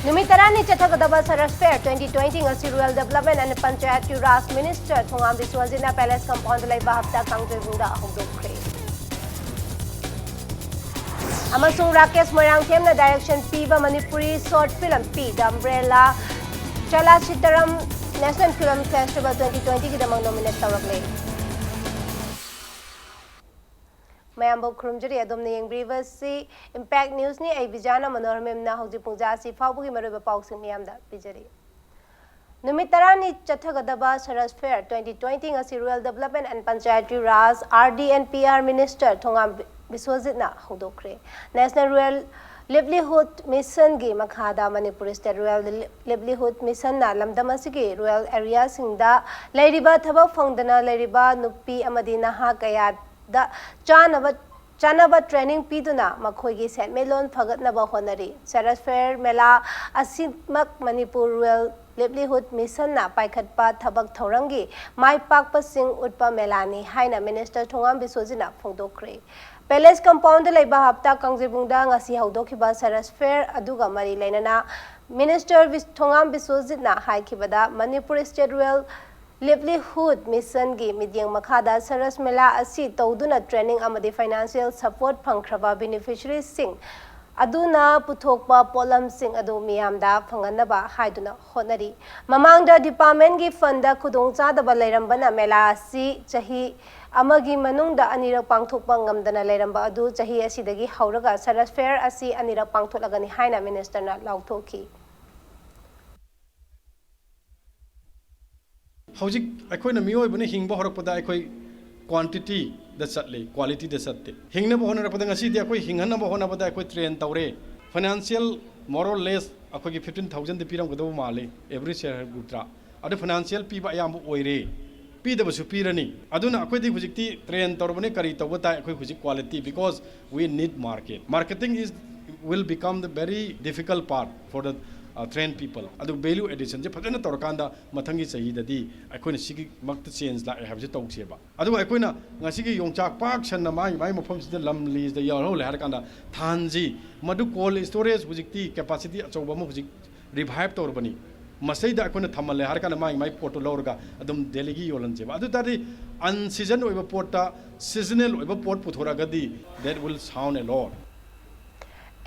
Numitarani Chatagaba Saras Fair 2020 ngasi Rural Development and Panchayat Raj Minister Thongam Biswajina Palace Compound Laiba Hafta Kangjebungda Hongdokre. Amasung Rakesh Moirangthemna direction Piba Manipuri short film P The Umbrella Chala Sitaram National Film Festival 2020 ki damang nominate tawrakle. Mayambo Krumjari Adom Niyang Brivasi Impact News ni ay Vijana Manormem na Hoji Pungjasi Faubugi Maruba Pausing Miyamda Bijari. Numitarani Chathagadaba Saras Fair 2020 ngasi Rural Development and Panchayat Raj RD and PR Minister Thongam Biswajitna Hongdokre. National Rural Livelihood Mission gi Makhada Manipur State Rural Livelihood Mission na lamdamasigi rural area singda lairiba thabak phangdana lairiba nupi amadi naha kaya da Chanaba training piduna Makhoigi set melon Fagatnaba Honari. Saras Fair Mela Asimak Manipur Rural Livelihood Mission na Paikatpa Tabak Thorangi Mai Pakpa Singh Utpa Melani Haina Minister Thongam Biswajina Phongdokre. Palace Compound Laiba Hapta Kangjebungda ngasi haudokiba Saras Fair aduga mari lainana Minister Thongam Biswajitna haikibada Manipur State Rural Livelihood Mission gi midyang makhada Saras Mela asi tawduna training amadi financial support phangkhraba beneficiaries sing aduna puthokpa polam sing adu miyamda phanganaba haiduna honari mamangda department gi funda khudongcha daba lairambana mela asi chahi amagi manungda anirak pangthokpa ngamdana lairamba adu chahi asidagi hauraga Saras Fair asi anirak pangtholagani haina minister na lauthoki. Howjik akoina mioi bane hingba horakpada akoi quantity da chatle quality da chatte hingna bahona rapada ngasi di akoi hingana bahona pada akoi train tawre financial more or less akoi gi 15000 de piram gado male every share gutra adu financial piba ayam oire pi da basu pirani aduna akoi di hujikti train tawbane kari tawbata akoi hujik quality because we need marketing will become the very difficult part for the trained people. Adu value addition je phajana torkanda mathangi sahi dadi akoina sigi makta change la have je tawcheba. Adu akoina ngasi gi yongchak park sanna mai mafam sida lam lease da yaro le har kanda thanji madu cold storage hujikti capacity achoba mo hujik revive torbani. Masai da akoina thamale har kanda mai photo lorga adum deligi yolan jeba. Adu tadi unseason oiba porta seasonal oiba port puthora gadi that will sound a lot.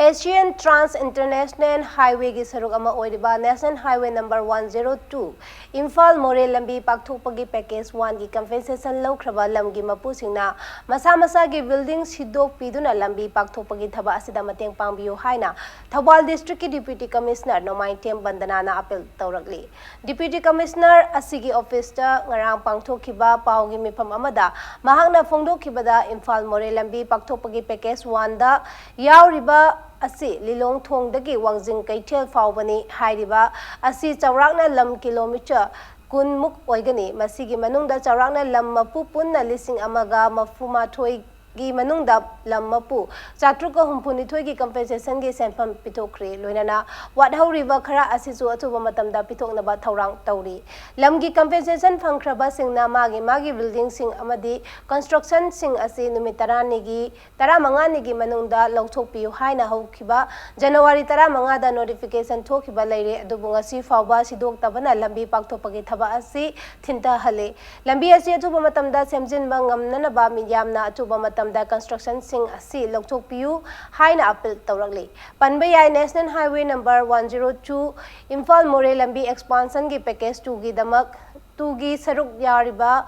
Asian Trans International Highway gi saruk ama oiriba National Highway number 102 Imphal More lambi pakthokpagi package 1 gi compensation lawkhraba lamgi mapu singna masa gi building sidok piduna lambi pakthokpagi thaba asida mateng pangbiyo haina Thawal District ki Deputy Commissioner Nomaitem Bandana na appeal tawrakli. Deputy Commissioner asigi office ta ngarang pangthokhiba pawgi mifam amada mahakna phongdokhibada Imphal More lambi pakthokpagi package 1 da yauriba asi Lilong Thong dagi Wangjing Kaithel Faubani hairiba asi chawrakna lam kilometer kunmuk oigani masigi manungda chawrakna lam mapu punna lising amaga mafuma thoi gi manungda lam mapu chatruka humpuni thoi gi compensation gi senfam pitokre loinana wadhau river khara asi chu atuba matamda pitokna ba thaurang tauri lam gi compensation phangkhraba singna magi building sing amadi construction sing asi numitarani gi 15 ni gi manungda lauthokpiu haina hokhiba January 15 da notification thokhiba leire adubu ngasi fawba sidok tabana lambi pakthopagi thaba asi thinta hale lambi asi atuba matamda semjin bangamnana ba miyamna atuba the construction sing asi lokthokpiu haina appeal tawrakli panbayai National Highway number 102 Imphal More lambi expansion gi package 2 gi damak 2 gi saruk yariba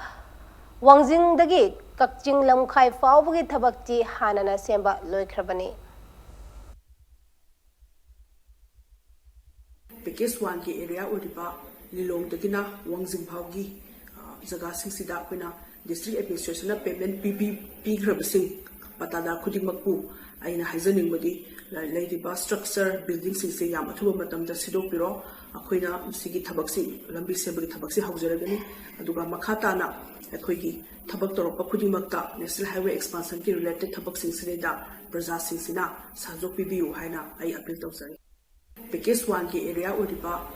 Wangjing dagi Kakjing lamkhai fawbagi thabakti hanana semba loikhrabani. Package 1 ki area oriba Lilong dagina Wangjing phawgi jaga sing sida koina district administration payment pp grabsing patada khudimakpu aina haizaning modi laidiba structure building sing se yam athuba matamda sidopiro akoina sigi thabaksi lambi sebagi thabaksi haujaragani aduga makhata na akoigi thabak toropa khudimakta national highway expansion ki related thabak sing sineda praja sing sina sajok pibiu haina ai appeal tawsari package 1 ki area oriba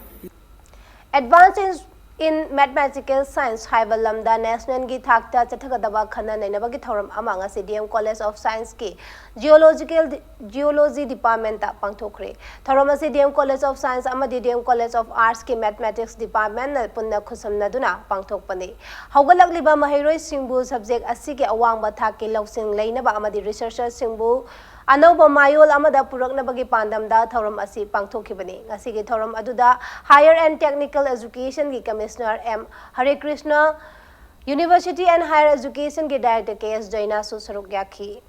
In mathematical science, haiba lamda national gi thakta chathagadaba khana nainabagi thoram amang asi DM College of Science ki geology department ta pangthokre. Thoram asi DM College of Science amadi DM College of Arts ki mathematics department na punna khusamna duna pangthokpani. Haugalakliba mahairoi singbu subject asi ki awangba thak ki lausing leinaba amadi researcher singbu Anauba mayol amada puraknabagi pandamda thoram asi pangthokibani ngasigi thoram aduda Higher and Technical Education ki Commissioner M Hare Krishna, University and Higher Education ki Director KS Jaina su saruk yakhi.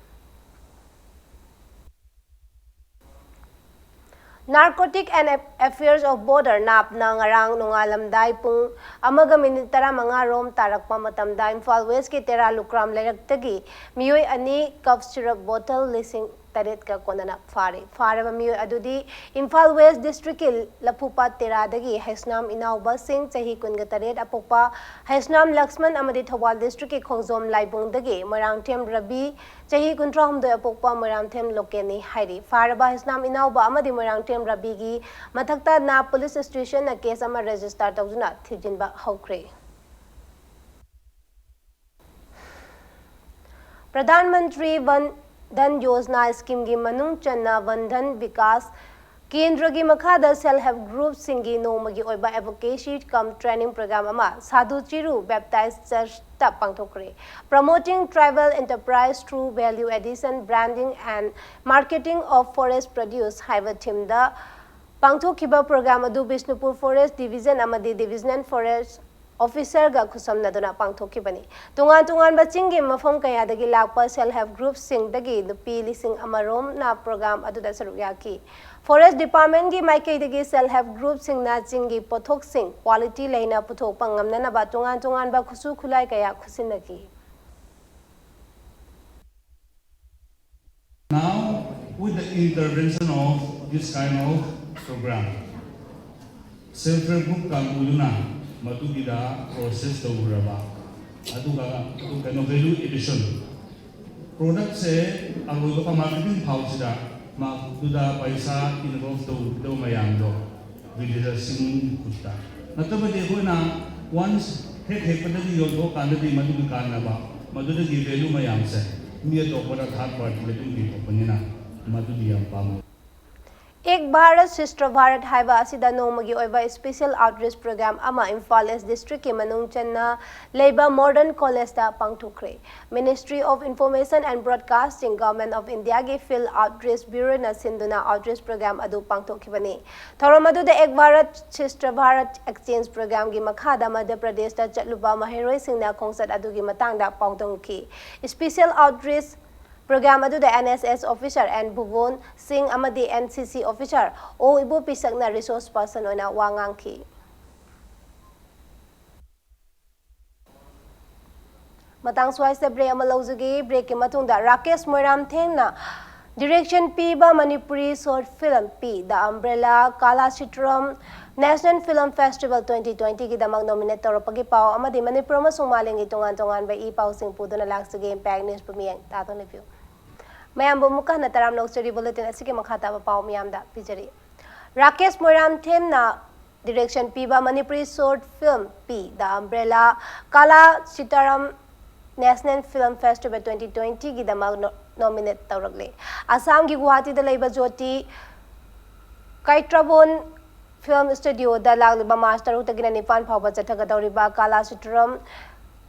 Narcotic and Affairs of Border NAP na ngarang nungalamday pung amaga minute tara mga rom tarakpa matamda Imphal West ki tera lukram leragtagi miyoy ani cough syrup bottle lising tarit ka konana fare miyoy adudi Imphal West District ki Lapupa tera dagi Haisnam Inauba Singh chahi kunga tarit apokpa Haisnam Laxman amadi Thawal District ki Khongjom Laibung dagi Marangthem Rabi chahi kuntra humdo apokpa Marangthem Lokeni hairi faraba Haisnam Inauba amadi Marangthem Rabi gi mathakta na police station na case ama register tawjuna thijinba hokre. Pradhan Mantri Van Dhan Yojana scheme gi manung channa Van Dhan Vikas Kendra gi makhada self help group singi no magi oiba advocacy cum training program ama Sadhu Chiru Baptized Church ta pangthokre. Promoting tribal enterprise through value addition, branding and marketing of forest produce haiba theme da pangthokiba program adu Bishnupur Forest Division amadi Divisional Forest Officer ga khusam naduna pangthokibani. Tungan ba chingi mafam kaya dagi lakpa self help group sing dagi nupi lising amarom na program adu da saruyaki. Forest Department ki maikai dagi self help group sing na chingi pothok sing quality laina puthok pangamna na ba tungan ba khusu khulai kaya khusinaki. Now, with the intervention of this kind of program, self-help group kanguluna matugida process to uraba. Aduga kano value addition. Product se agoy ko marketing house da makuda paisa involved to mayando with sing kusta. Natabade ko na once hek padagi yodo kanadi madu kana ba madu gi value mayam se miya to para third party letung gi panina madu diam pam. Ek Bharat Shishtra Bharat haiba asida nomagi oiba special outreach program ama Imphal East District ki manung channa leiba modern college da pangthokre. Ministry of Information and Broadcasting Government of India gi field outreach bureau na sinduna outreach program adu pangthokibani. Thoram adu da Ek Bharat Shishtra Bharat exchange program gi makhada Madhya Pradesh da chatluba maheroi singna khongsat adu gi matang da pangdongki. Special outreach program adu the NSS officer and Bhuvon Singh amadi NCC officer o ibo pisak na resource person oina wangangki. Matang swai se break amalauzugi break matung da Rakesh Moiram Thengna direction P ba Manipuri short film P the umbrella Kala Chitram National Film Festival 2020 ki damang nominate toropagi pau amadi Manipur ma sumalingi tungan ba I pau sing puduna laksage impact news pumiyang tato review. Mayam bumuka na taram nok story bulletin asike makhata ba pau miyam da pijari. Rakesh Moiram Them na direction P ba Manipuri short film P the umbrella Kala Chitaram National Film Festival 2020 ki damang nominate tawragle. Assam ki Guwahati da leiba Jyoti Kaitrabon Film Studio da lagliba master utagina nipan phawba chathagadawriba Kala Chitaram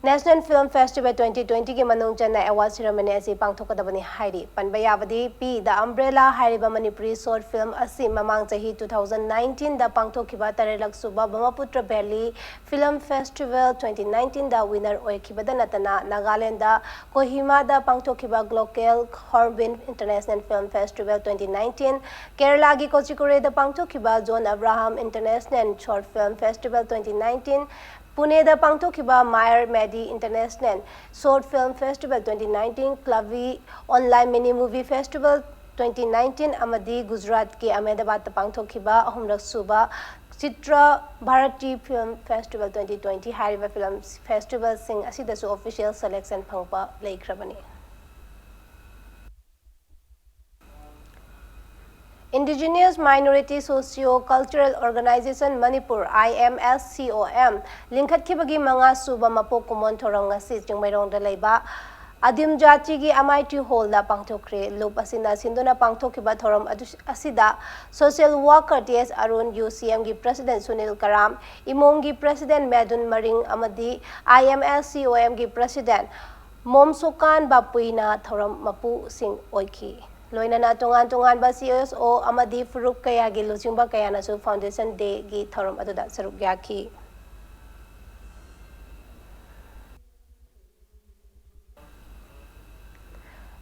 National Film Festival 2020 ki manung channa award ceremony asi pangthokadabani hairi panbayabadi P the umbrella hairiba Manipuri short film asi mamang chahi 2019 da pangthokiba tarelak suba Brahmaputra Valley Film Festival 2019 da winner oikibada natana Nagaland da Kohima da pangthokiba Global Hornbill International Film Festival 2019 Kerala gi Kochikode da pangthokiba John Abraham International Short Film Festival 2019 Pune da pangthokiba Meyer Medi International Short Film Festival 2019 Klavi Online Mini Movie Festival 2019 amadi Gujarat ki Ahmedabad da pangthokiba ahumrak suba Chitra Bharati Film Festival 2020 hariba film festival sing asidasu official selection phangpa leikrabani. Indigenous Minority Socio-Cultural Organization Manipur IMSCOM लिंखटखिबगी मंगा सुबा मपो कुमोन Thorang ngasi चिंगमैरोंग लैबा Adim Jati gi MIT Hall da pangthokre lopasina sinduna pangthokiba thoram asida social worker TS Arun UCM gi president Sunil Karam Imom gi president Medun Maring amadi IMSCOM gi president Momsokan Bapuina thoram mapu sing oiki loinana tongan ba CSO amadi Furuk kaya gi luchingba kaya nasu foundation day gi thoram aduda saruk yaki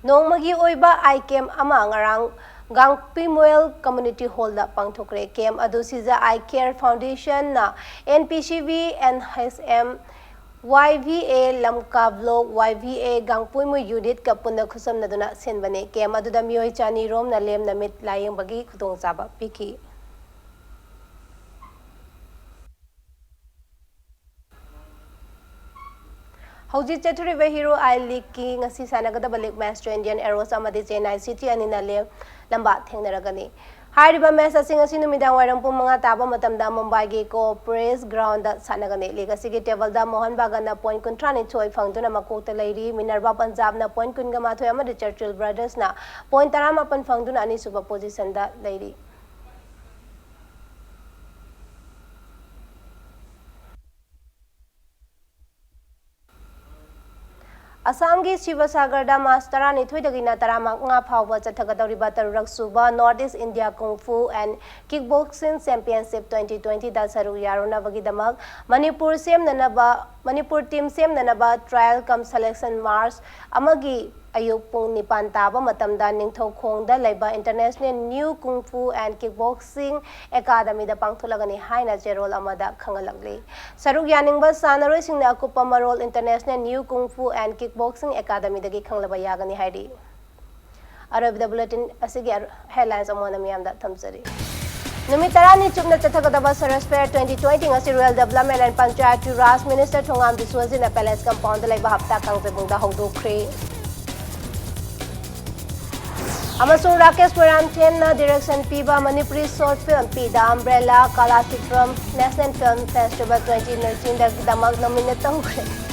Nongmagi oiba ICAM ama ngarang Gangpi Moel Community Hall da pangthokre kem adu siza iCare Foundation na NPCV NHM YVA Lamka Block YVA Gangpui Mo Unit ka punna khusam na duna senbane kem adu da mioi chani rom na lem na mit layeng bagi khudong chaba piki Hauji Cheturi Hero I League King ngasi sanagada balik match to Indian Arrows amadi Chennai City anina lem lamba thengnaragani Hariba match asing asi numidang wairang pung mga taba matamda Mumbai gi ko Press Ground da sanagani legacy gi table da Mohan Bagan na point kuntrani choi phangduna makokta lairi Minerva Punjab na point kunga mathoi amadi Churchill Brothers na point taramapan phangduna ani suba position da lairi Assam gi Shivasagar da Mastara ni thoidagina taramak nga phawba chathagadoriba tarurak suba Northeast India Kung Fu and Kickboxing Championship 2020 da saru yarona bagidamak Manipur team sem nanaba trial cum selection march amagi ayuk pung nipan taba matamda ningthau khongda laiba International New Kung Fu and Kickboxing Academy da pangthulagani haina jerol amada khangalakli saruk yaningba sanaroi singna akupa marol International New Kung Fu and Kickboxing Academy dagi khanglaba yagani haidi Arabida bulletin asigi headlines amona miyamda thamsari Numitarani chupna chathagadaba Saras Fair 2020 ngasi Rural Development and Panchayat Raj Minister Thongam Biswajin na Palace Compound laiba hapta kangjabungda hongdokre Amasung Rakesh Paramthen na direction piba Manipuri short film pida Umbrella Kalachitram National Film Festival 2019 da damag nominate tangre